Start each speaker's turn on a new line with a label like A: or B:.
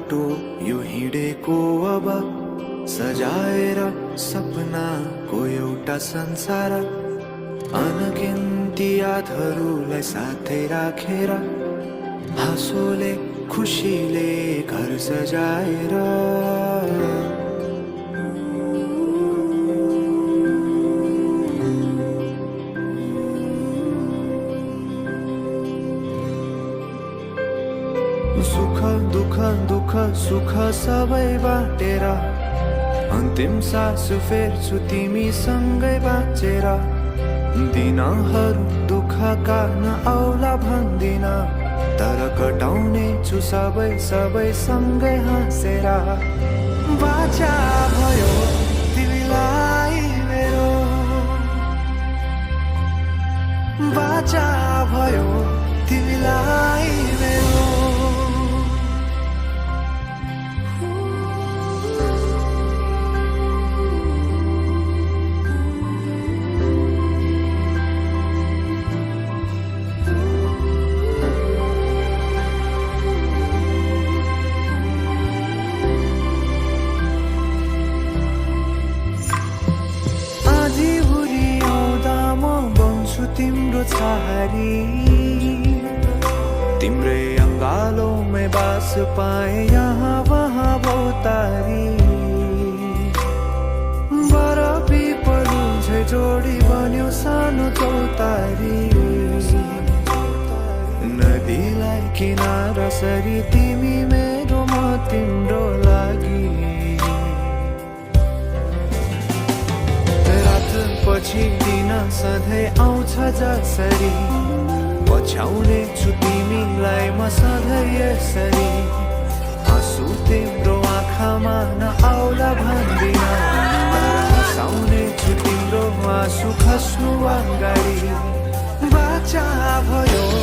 A: बाटो यो हिँडेको अब सजाएर सपनाको एउटा संसार अनगिन्ती यादहरूलाई साथै राखेर हाँसोले खुसीले घर सजाएर सुख दुख दुख सुख सबै बाटेर अन्तिम सास फेर्छु तिमीसँगै बाँचेर दिनहरू दुःखका नआउला भन्दिन तर कटाउने छु सबै सँगै हाँसेर बाचा भयो तिमीलाई मेरो बाचा भयो तिमीलाई मेरो तिम्रो छहारी तिम्रै अङ्गालोमै बास पाए यहाँ वहाँ भौतारी बर पिपलु झै जोडी बन्यो सानो चौतारी नदीलाई किनारा सरी तिमी मेरो म तिम्रो लागि पछि दिन सधैँ आउँछ जसरी पछ्याउने छु तिमीलाई म सधैँ यसरी आँसु तिम्रो आँखामा नआउला भन्दिन हँसाउने छु तिम्रो आँसु खस्नु अगाडि बाचा भयो